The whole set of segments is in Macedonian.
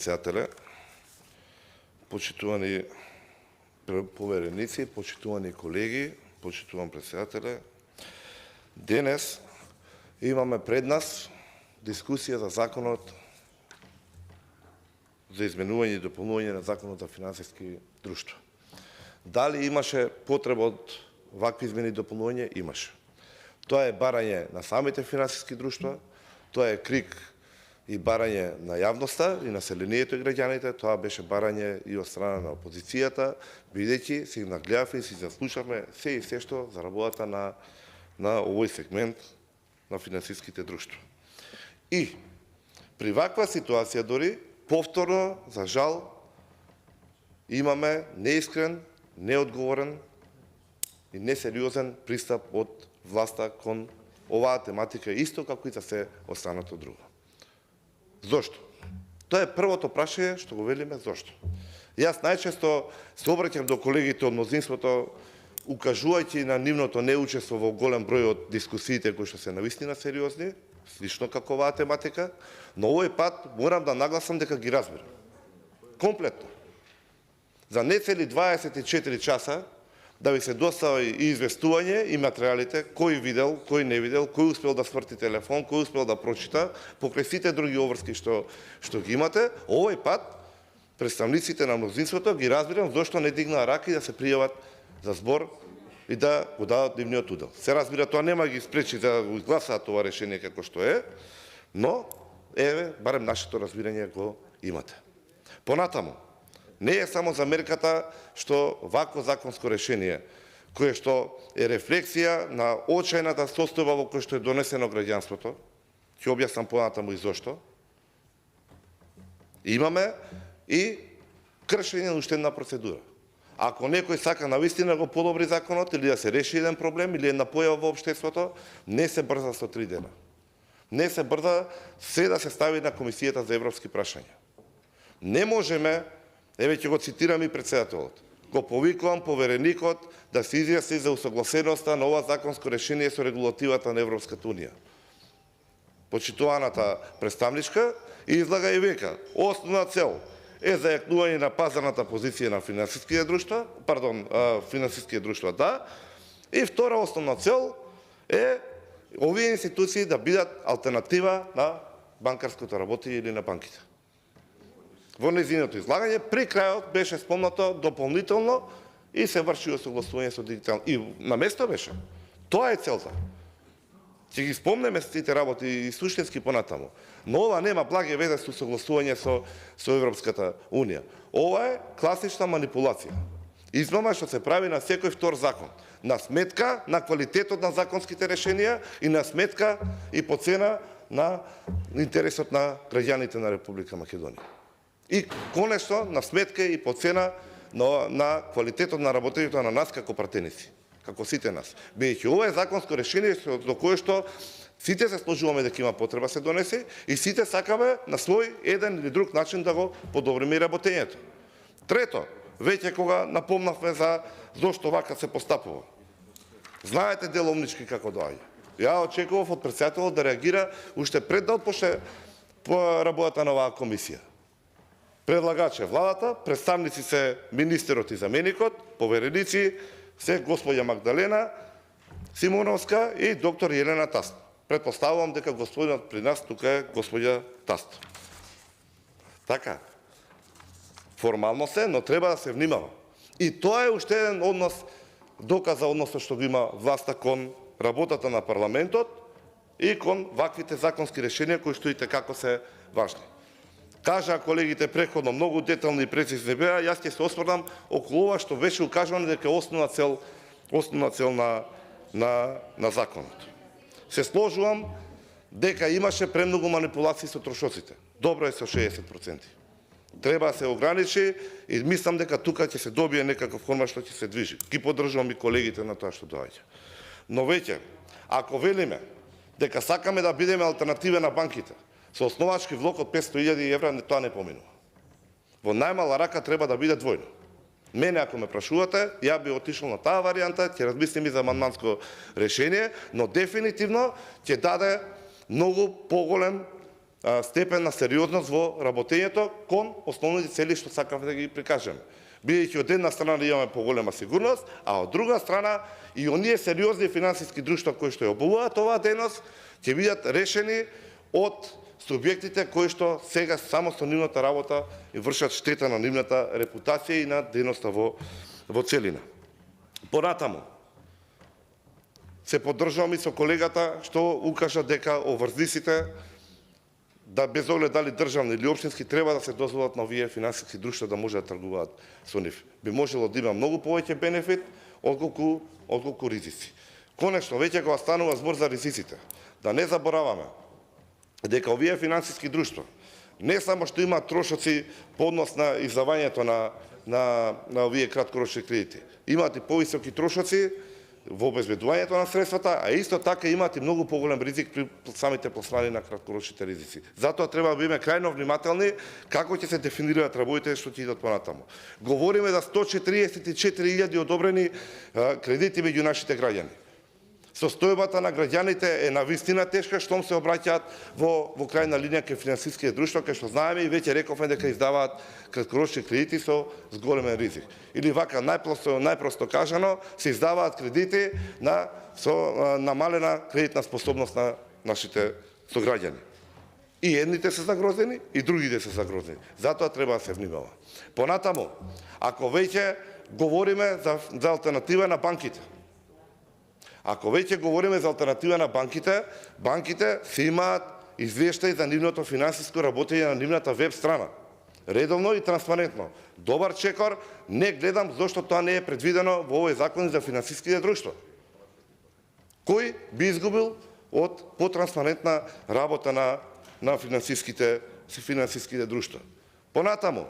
Председателе, почитувани повереници, почитувани колеги, почитуван председателе, денес имаме пред нас дискусија за законот за изменување и дополнување на законот за финансиски друштва. Дали имаше потреба од вакви измени и дополнување? Имаше. Тоа е барање на самите финансиски друштва, тоа е крик и барање на јавноста и населението и граѓаните, тоа беше барање и од страна на опозицијата, бидејќи си нагледавме и си заслушавме се и се што за работата на овој сегмент на финансиските друштва. И при ваква ситуација дори повторно, за жал, имаме неискрен, неодговорен и несериозен пристап од власта кон оваа тематика, исто како и за се останато друго. Зошто? Тоа е првото прашање што го велиме зошто. Јас најчесто се обраќам до колегите од мнозинството, укажувајќи на нивното неучество во голем број од дискусиите кои што се навистина сериозни, слично како оваа тематика, но овој пат морам да нагласам дека ги разбирам. Комплетно. За нецели 24 часа да ви се достави и известување и материјалите, кој видел, кој не видел, кој успел да сврти телефон, кој успел да прочита, покрај сите други обврски што ги имате, овој пат представниците на мнозинството ги разбирам зошто не дигнаа рака и да се пријават за збор и да го дадат нивниот удел. Се разбира, тоа нема ги спречи да го изгласаат това решение како што е, но еве барем нашето разбирање го имате. Понатаму, не е само замерката што вакво законско решение, кое што е рефлексија на очајната состојба во која што е донесено граѓанството, ќе објаснам понатаму и зошто, имаме и кршење на уште процедура. Ако некој сака навистина го подобри законот или да се реши еден проблем или една појава во општеството, не се брза со 3 дена. Не се брза се да се стави на Комисијата за европски прашања. Не можеме, еве ќе го цитирам и председателот, го повикувам повереникот да се изјасни за усогласеноста на ова законско решение со регулативата на Европската унија. Почитуваната представничка излага и века, основна цел е зајакнување на пазарната позиција на финансиските друштва, да, и втора основна цел е овие институции да бидат алтернатива на банкарското работење или на банките. Во нејзиното излагање, при крајот беше спомнато дополнително и се врши согласување со дигитално. И на место беше. Тоа е целта. Ќе ги спомнеме сите работи и суштински понатаму. Но ова нема благе везе со согласување со Европската унија. Ова е класична манипулација. Измама што се прави на секој втор закон. На сметка на квалитетот на законските решенија и на сметка и по цена на интересот на граѓаните на Република Македонија. И конечно на сметка и по цена на квалитетот на работењето на нас како пратеници, како сите нас. Бидејќи ова е законско решение до кое што сите се сложуваме дека има потреба се донесе и сите сакаме на свој еден или друг начин да го подобриме и работењето. Трето, веќе кога напомнавме за зошто вака се постапува. Знаете деломнички како доаѓа. Ја очекував од председателот да реагира уште пред да отпочне работата на оваа комисија. Предлагач е владата, представници се министерот и заменикот, повереници се господја Магдалена Симоновска и доктор Елена Таст. Предпоставувам дека господинот при нас тука е господја Таст. Така. Формално се, но треба да се внимава. И тоа е уште еден однос, доказ за односот што го има власта кон работата на парламентот и кон ваквите законски решенија кои што и како се важни. Кажа колегите преходно многу детални и прецизни беа, јас ќе се осврнам околу ова што беше укажано дека е основна цел на законот. Се сложувам дека имаше премногу манипулации со трошоците. Добро е со 60%. Треба да се ограничи и мислам дека тука ќе се добие некаков формат што ќе се движи. Ги поддржувам и колегите на тоа што доаѓа. Но веќе, ако велиме дека сакаме да бидеме алтернатива на банките, со основачки влог од 500.000 евра, тоа не поминува. Во најмала рака треба да биде двојно. Мене, ако ме прашувате, ја би отишол на таа варијанта, ќе размислим и за амандманско решение, но дефинитивно ќе даде многу поголем степен на сериозност во работењето кон основните цели што сакаме да ги прикажеме. Бидејќи од една страна имаме поголема сигурност, а од друга страна и оние сериозни финансиски друштва кои што ја обуваат оваа дејност ќе бидат решени од субјектите кои што сега само со нивната работа и вршат штета на нивната репутација и на дејноста во целина. Понатаму се поддржувам и со колегата што укажа дека оврзниците да без оглед дали државни или општински треба да се дозволат на овие финансиски друштва да може да тргуваат со нив. Би можело да има многу повеќе бенефит отколку ризици. Конечно, веќе кога станува збор за ризиците, да не забораваме дека овие финансиски друштва не само што имаат трошоци по однос на издавањето на овие краткорочни кредити, имаат и повисоки трошоци во обезбедувањето на средствата, а исто така имаат и многу поголем ризик при самите пласмани на краткорочните ризици. Затоа треба да бидеме крајно внимателни како ќе се дефинираат работите што ќе идат понатаму. Говориме за 144.000 одобрени кредити меѓу нашите граѓани. Состојбата на граѓаните е навистина тешка штом се обраќаат во крајна линија кај финансиските друштва, кај што знаеме и веќе рековме дека издаваат краткорочни кредити со зголемен ризик. Или вака најпросто кажано, се издаваат кредити со намалена кредитна способност на нашите сограѓани. И едните се загрозени, и другите се загрозени. Затоа треба да се внимава. Понатаму, ако веќе говориме за алтернатива на банките, ако веќе говориме за алтернатива на банките, банките се имаат извештај за нивното финансиско работење на нивната веб страна. Редовно и транспарентно. Добар чекор, не гледам зошто тоа не е предвидено во овој закон за финансиските друштва. Кој би изгубил од потранспарентна работа на финансиските друштва? Понатаму,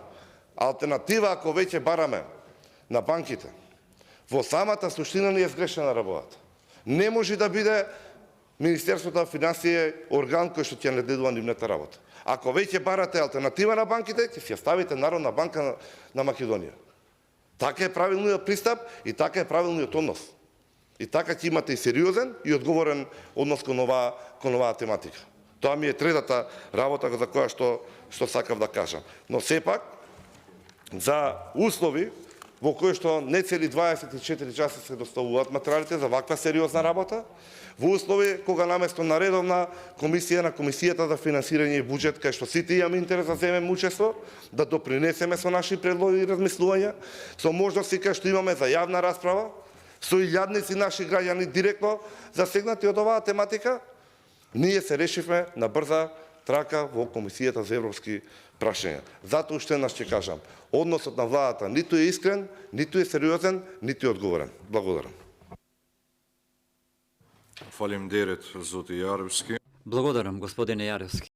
алтернатива ако веќе бараме на банките, во самата суштина ни е сгрешена работата. Не може да биде Министерството на финансија орган кој што ќе наредува нивната работа. Ако веќе барате алтернатива на банките, ќе си ја ставите Народна банка на Македонија. Така е правилниот пристап и така е правилниот однос. И така ќе имате и сериозен и одговорен однос кон оваа тематика. Тоа ми е третата работа за која што сакав да кажам. Но сепак за услови во кои што не цели 24 часа се доставуваат материјалите за ваква сериозна работа, во услови кога наместо на редовна комисија на Комисијата за финансирање и буџет, кај што сите имаме интерес да земеме учество, да допринесеме со наши предлоги и размислувања, со можности кај што имаме за јавна расправа, со илјадници наши граѓани директно засегнати од оваа тематика, ние се решивме на брза трака во Комисијата за европски прашања. Затоа уште еднаш ќе кажам, односот на владата ниту е искрен, ниту е сериозен, ниту е одговорен. Благодарам. Фалим дерет, Зоти Јаревски. Благодарам, господине Јаревски.